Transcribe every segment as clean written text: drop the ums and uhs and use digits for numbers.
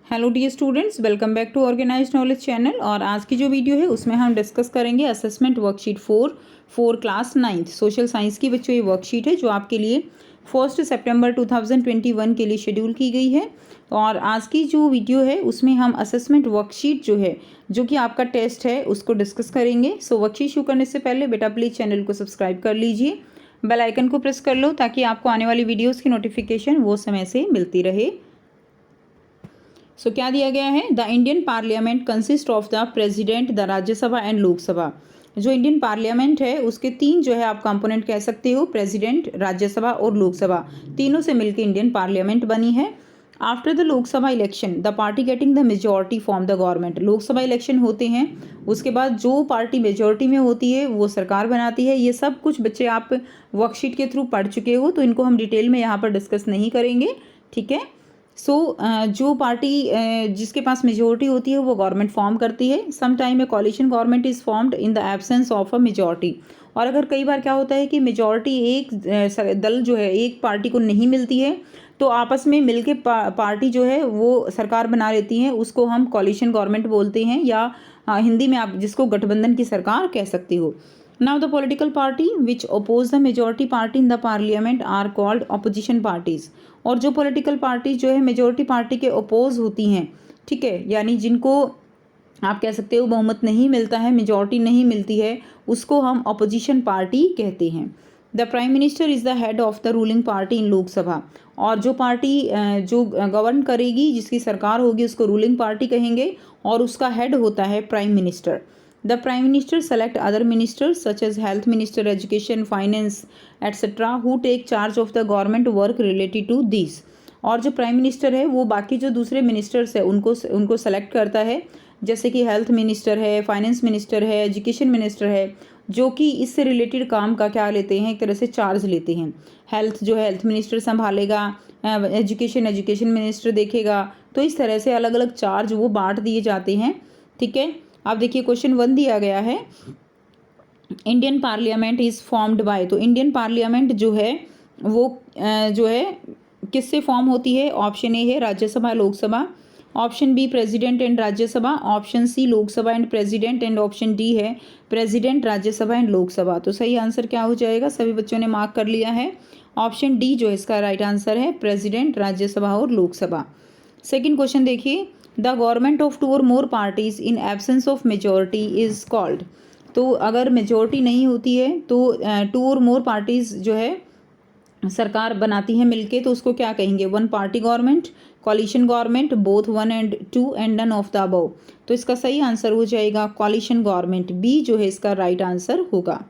Hello dear students, welcome back to organised knowledge channel. और आज की जो वीडियो है उसमें हम डिस्कस करेंगे assessment worksheet four class 9th social science की बच्चों ये वर्कशीट है जो आपके लिए 1 सितंबर 2021 के लिए शेड्यूल की गई है। और आज की जो वीडियो है उसमें हम असेसमेंट वर्कशीट जो है जो कि आपका टेस्ट है उसको डिस्कस करेंगे। सो वर्कशीट शुरू करने से पहले बेटा प्लीज़ चैनल को सब्सक्राइब कर लीजिए, बेल आइकन को प्रेस कर लो ताकि आपको आने वाली वीडियोज़ की नोटिफिकेशन वो समय से मिलती रहे। क्या दिया गया है? The Indian parliament consist of the president, the Rajya Sabha and Lok Sabha. जो इंडियन पार्लियामेंट है उसके तीन जो है आप कंपोनेंट कह सकते हो, प्रेसिडेंट, राज्यसभा और लोकसभा, तीनों से मिलकर इंडियन पार्लियामेंट बनी है। After the Lok Sabha election the party getting the majority form the government. Lok Sabha election होते हैं, उसके बाद जो पार्टी मेजोरिटी में होती है वो सरकार बनाती है। ये सब कुछ बच्चे आप वर्कशीट के थ्रू पढ़ चुके हो, तो इनको हम डिटेल में यहाँ पर डिस्कस नहीं करेंगे, ठीक है। जो पार्टी जिसके पास मेजोरिटी होती है वो गवर्नमेंट फॉर्म करती है। Some time a coalition government is formed in the absence of a majority. और अगर कई बार क्या होता है कि मेजोरिटी एक दल जो है एक पार्टी को नहीं मिलती है तो आपस में मिलके पार्टी जो है वो सरकार बना लेती है, उसको हम कॉलिशन गवर्नमेंट बोलते हैं, या हिंदी में आप जिसको गठबंधन की सरकार कह सकते हो। Now the political party which oppose the majority party in the parliament are called opposition parties। और जो पॉलिटिकल पार्टी जो है मेजोरिटी पार्टी के अपोज होती हैं, ठीक है, यानी जिनको आप कह सकते हो बहुमत नहीं मिलता है, मेजोरिटी नहीं मिलती है, उसको हम अपोजिशन पार्टी कहते हैं। The prime minister is the head of the ruling party इन लोकसभा। और जो पार्टी जो गवर्न करेगी, जिसकी सरकार होगी, उसको रूलिंग पार्टी कहेंगे और उसका हेड होता है prime minister. The Prime Minister select other ministers such as Health Minister, Education, Finance, etc. who take charge of the government work related to these। और जो प्राइम मिनिस्टर है वो बाकी जो दूसरे मिनिस्टर्स है उनको सेलेक्ट करता है, जैसे कि हेल्थ मिनिस्टर है, फाइनेंस मिनिस्टर है, एजुकेशन मिनिस्टर है, जो कि इससे रिलेटेड काम का क्या लेते हैं, एक तरह से चार्ज लेते हैं। हेल्थ जो है हेल्थ मिनिस्टर संभालेगा, एजुकेशन मिनिस्टर देखेगा। तो इस तरह से अलग अलग चार्ज वो बांट दिए जाते हैं, ठीक है। अब देखिए क्वेश्चन 1 दिया गया है, Indian parliament is formed by. तो इंडियन पार्लियामेंट जो है वो जो है किससे फॉर्म होती है? ऑप्शन ए है Rajya Sabha Lok Sabha, option B president and Rajya Sabha, option C Lok Sabha and president, and option D है प्रेसिडेंट, राज्यसभा एंड लोकसभा। तो सही आंसर क्या हो जाएगा? सभी बच्चों ने मार्क कर लिया है, ऑप्शन डी जो है इसका राइट आंसर है, प्रेसिडेंट, राज्यसभा और लोकसभा। सेकेंड क्वेश्चन देखिए, the government of 2 or more parties in absence of majority is called. तो अगर मेजोरिटी नहीं होती है तो 2 or more पार्टीज जो है सरकार बनाती है मिलके, तो उसको क्या कहेंगे? 1 party government, coalition government, both 1 and 2 and none of the above. तो इसका सही आंसर हो जाएगा कॉलिशन गवर्नमेंट, बी जो है इसका राइट आंसर होगा।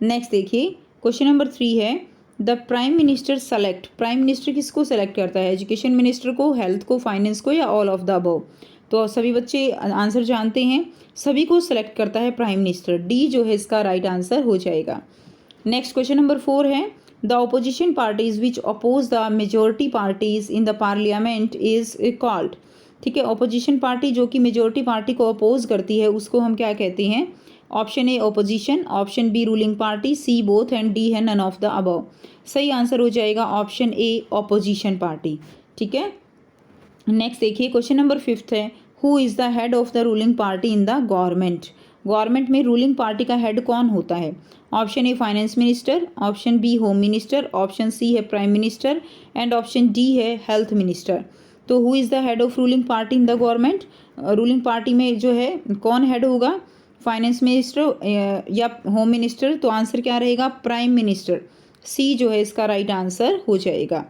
नेक्स्ट देखिए क्वेश्चन नंबर 3 है, the prime minister select. Prime minister किसको सेलेक्ट करता है? एजुकेशन मिनिस्टर को, हेल्थ को, फाइनेंस को, या ऑल ऑफ द अबव? तो सभी बच्चे आंसर जानते हैं, सभी को सेलेक्ट करता है प्राइम मिनिस्टर, डी जो है इसका राइट आंसर हो जाएगा। नेक्स्ट क्वेश्चन नंबर 4 है, the opposition parties which oppose the majority parties in the parliament is called. ठीक है, ऑपोजिशन पार्टी जो कि मेजोरिटी पार्टी को अपोज करती है उसको हम क्या कहते हैं? Option A opposition, option B ruling party, C both and D है नन ऑफ द अबव। सही आंसर हो जाएगा ऑप्शन ए ऑपोजिशन पार्टी, ठीक है। नेक्स्ट देखिए क्वेश्चन नंबर 5 है, who is the head of the ruling party in the government. Government में ruling party का हेड कौन होता है? Option A finance minister, option B home minister, option C है prime minister, and option D है health minister. तो who is the head of ruling party in the government? Ruling party में जो है कौन हेड होगा? फाइनेंस मिनिस्टर या home minister? तो आंसर क्या रहेगा? प्राइम मिनिस्टर, सी जो है इसका राइट आंसर हो जाएगा।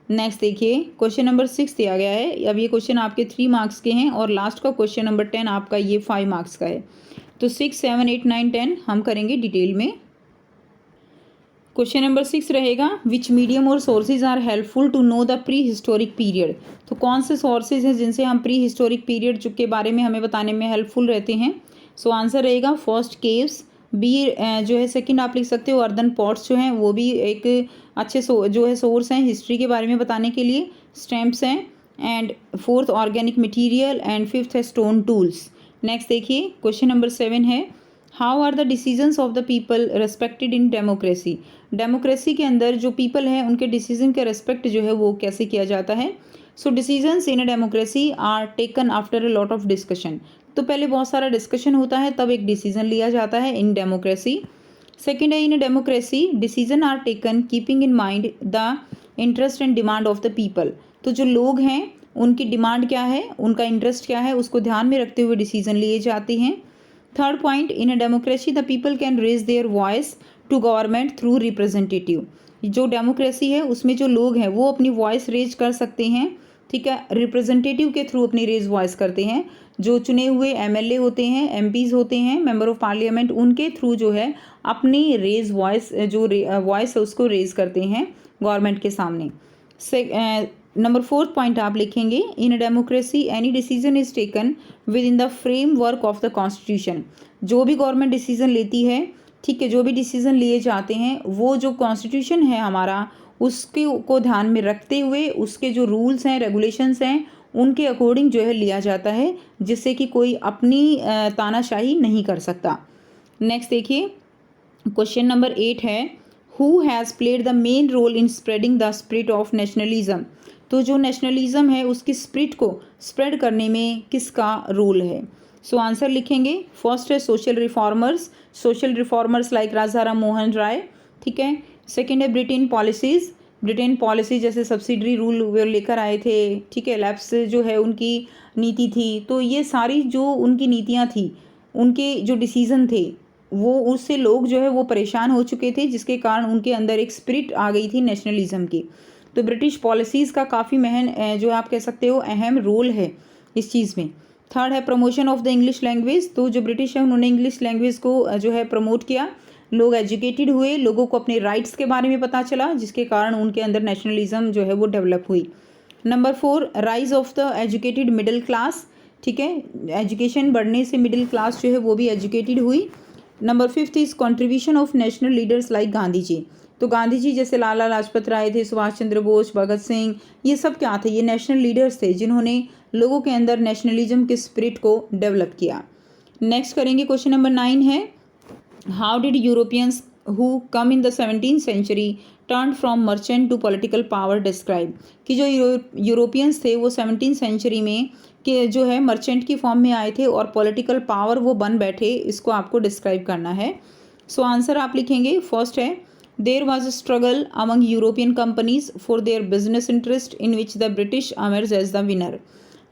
नेक्स्ट देखिए क्वेश्चन नंबर 6 दिया गया है। अब ये क्वेश्चन आपके 3 मार्क्स के हैं और लास्ट का क्वेश्चन नंबर 10 आपका ये 5 मार्क्स का है। तो 6, 7, 8, 9, 10 हम करेंगे डिटेल में। क्वेश्चन नंबर 6 रहेगा, विच मीडियम और sources are helpful to know the prehistoric period. तो कौन से सोर्सेज हैं जिनसे हम प्री हिस्टोरिक पीरियड के बारे में हमें बताने में हेल्पफुल रहते हैं? सो आंसर रहेगा फर्स्ट केव्स, बी जो है सेकंड आप लिख सकते हो अर्दन पॉट्स जो हैं वो भी एक अच्छे जो है सोर्स हैं हिस्ट्री के बारे में बताने के लिए, स्टैम्प्स हैं, and fourth organic material, and fifth है स्टोन टूल्स। नेक्स्ट देखिए क्वेश्चन नंबर 7 है, how are the decisions of the people respected in democracy. Democracy के अंदर जो पीपल हैं उनके डिसीजन का रेस्पेक्ट जो है वो कैसे किया जाता है? So decisions in a democracy are taken after a lot of discussion. तो पहले बहुत सारा डिस्कशन होता है तब एक डिसीजन लिया जाता है इन डेमोक्रेसी। सेकेंड है in a democracy decision are taken keeping in mind the interest and demand of the people. तो जो लोग हैं उनकी डिमांड क्या है, उनका इंटरेस्ट क्या है, उसको ध्यान में रखते हुए डिसीजन लिए जाते हैं। Third point, in a democracy the people can raise their voice to government through representative. जो डेमोक्रेसी है उसमें जो लोग हैं वो अपनी वॉइस रेज कर सकते हैं, ठीक है, रिप्रेजेंटेटिव के थ्रू अपनी रेज वॉइस करते हैं। जो चुने हुए एमएलए होते हैं, एमपीज होते हैं, मेंबर ऑफ पार्लियामेंट, उनके थ्रू जो है अपनी रेज वॉइस जो वॉइस है उसको रेज करते हैं गवर्नमेंट के सामने। नंबर फोर्थ पॉइंट आप लिखेंगे, in a democracy any decision is taken with in the framework of the constitution. जो भी गवर्नमेंट डिसीजन लेती है, ठीक है, जो भी डिसीजन लिए जाते हैं वो जो कॉन्स्टिट्यूशन है हमारा उसके को ध्यान में रखते हुए उसके जो रूल्स हैं, रेगुलेशंस हैं, उनके अकॉर्डिंग जो है लिया जाता है, जिससे कि कोई अपनी तानाशाही नहीं कर सकता। नेक्स्ट देखिए, क्वेश्चन नंबर 8 है, who has played the main role in spreading the spirit of nationalism. तो जो नेशनलिज्म है उसकी स्पिरिट को स्प्रेड करने में किसका रोल है। सो आंसर लिखेंगे, फर्स्ट है सोशल रिफॉर्मर्स लाइक राजा राम मोहन राय, ठीक है। सेकेंड है ब्रिटेन पॉलिसी जैसे सब्सिडरी रूल वो लेकर आए थे, ठीक है, लैप्स जो है उनकी नीति थी। तो ये सारी जो उनकी नीतियाँ थी, उनके जो डिसीज़न थे, वो उससे लोग जो है वो परेशान हो चुके थे, जिसके कारण उनके अंदर एक स्पिरिट आ गई थी नेशनलिज्म की। तो ब्रिटिश पॉलिसीज़ का काफ़ी जो आप कह सकते हो अहम रोल है इस चीज़ में। थर्ड है promotion of the English language. तो जो ब्रिटिश है उन्होंने इंग्लिश लैंग्वेज को जो है प्रमोट किया, लोग एजुकेटेड हुए, लोगों को अपने राइट्स के बारे में पता चला, जिसके कारण उनके अंदर नेशनलिज्म जो है वो डेवलप हुई। Number 4, rise of the educated middle class, ठीक है, एजुकेशन बढ़ने से मिडिल क्लास जो है वो भी एजुकेटेड हुई। Number 5 is contribution of national leaders like Gandhi ji. तो गांधी जी जैसे लाला लाजपत राय थे, सुभाष चंद्र बोस, भगत सिंह, ये सब क्या थे, ये नेशनल लीडर्स थे जिन्होंने लोगों के अंदर नेशनलिज्म के स्पिरिट को डेवलप किया। नेक्स्ट करेंगे, क्वेश्चन नंबर 9 है, how did Europeans who come in the 17th century turn from merchant to political power describe. कि जो यूरोपियंस थे वो 17th सेंचुरी में कि जो है मर्चेंट की फॉर्म में आए थे और पॉलिटिकल पावर वो बन बैठे, इसको आपको डिस्क्राइब करना है। सो आंसर आप लिखेंगे, फर्स्ट है there was a struggle among European companies for their business interest in which the British emerge as the winner.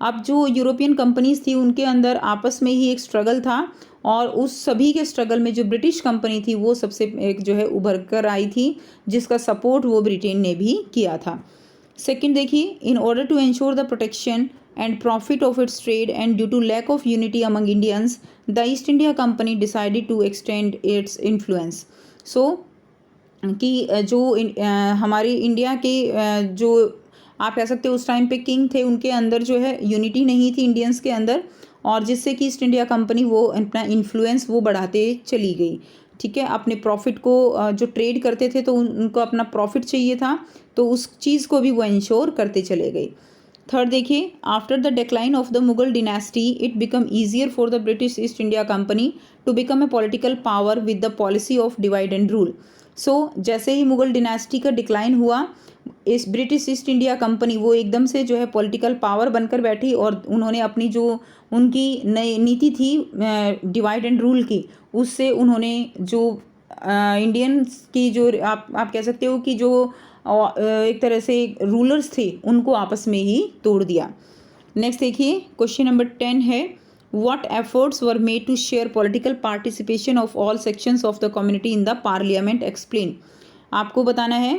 अब जो यूरोपियन कंपनीज थी उनके अंदर आपस में ही एक स्ट्रगल था और उस सभी के स्ट्रगल में जो ब्रिटिश कंपनी थी वो सबसे एक जो है उभर कर आई थी, जिसका सपोर्ट वो ब्रिटेन ने भी किया था। सेकंड देखिए, in order to ensure the protection and profit of its trade and due to lack of unity among Indians, the East India Company decided to extend its influence. So कि जो हमारी India के जो आप कह सकते हो उस टाइम पे किंग थे, उनके अंदर जो है यूनिटी नहीं थी इंडियंस के अंदर, और जिससे कि ईस्ट इंडिया कंपनी वो अपना इन्फ्लुएंस वो बढ़ाते चली गई, ठीक है। अपने प्रॉफिट को जो ट्रेड करते थे तो उनको अपना प्रॉफिट चाहिए था, तो उस चीज़ को भी वो इंश्योर करते चले गए। थर्ड देखिए, after the decline of the Mughal dynasty it become easier for the British East India company to become a political power with the policy of divide and rule. So जैसे ही मुगल डिनेस्टी का decline हुआ, इस British East India company वो एकदम से जो है पॉलिटिकल पावर बनकर बैठी और उन्होंने अपनी जो उनकी नई नीति थी डिवाइड एंड रूल की, उससे उन्होंने जो इंडियंस की जो आप कह सकते हो कि जो एक तरह से रूलर्स थे उनको आपस में ही तोड़ दिया। नेक्स्ट देखिए, क्वेश्चन नंबर 10 है, what efforts were made to share political participation of all sections of the community in the parliament explain. आपको बताना है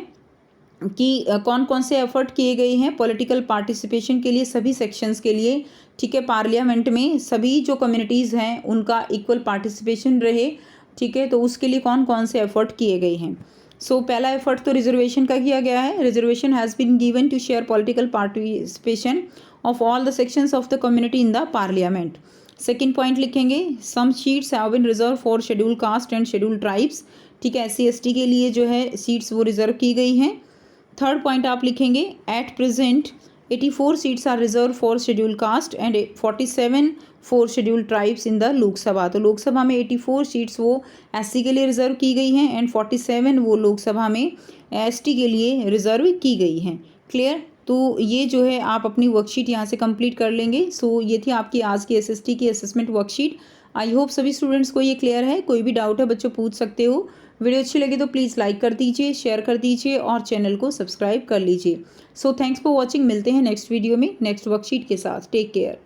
कि कौन कौन से एफर्ट किए गए हैं पॉलिटिकल पार्टिसिपेशन के लिए, सभी सेक्शंस के लिए, ठीक है। पार्लियामेंट में सभी जो कम्युनिटीज़ हैं उनका इक्वल पार्टिसिपेशन रहे, ठीक है। तो उसके लिए कौन कौन से एफर्ट किए गए हैं। सो पहला एफर्ट तो रिजर्वेशन का किया गया है। Reservation has been given to share political participation of all the sections of the community in the parliament. Second point लिखेंगे, some seats have been reserve for schedule caste and schedule tribes, ठीक है, SC ST के लिए जो है seats वो reserve की गई हैं। थर्ड पॉइंट आप लिखेंगे, at present 84 seats are reserve for schedule caste and 47 for schedule tribes in the Lok Sabha. तो लोकसभा में 84 सीट्स वो SC के लिए रिजर्व की गई हैं एंड 47 वो लोकसभा में ST के लिए रिजर्व की गई हैं। क्लियर। तो ये जो है आप अपनी वर्कशीट यहाँ से कंप्लीट कर लेंगे। सो ये थी आपकी आज की एसएसटी की असेसमेंट वर्कशीट। आई होप सभी स्टूडेंट्स को ये क्लियर है। कोई भी डाउट है बच्चों पूछ सकते हो। वीडियो अच्छी लगी तो प्लीज़ लाइक कर दीजिए, शेयर कर दीजिए और चैनल को सब्सक्राइब कर लीजिए। So thanks for watching. मिलते हैं नेक्स्ट वीडियो में नेक्स्ट वर्कशीट के साथ। Take care.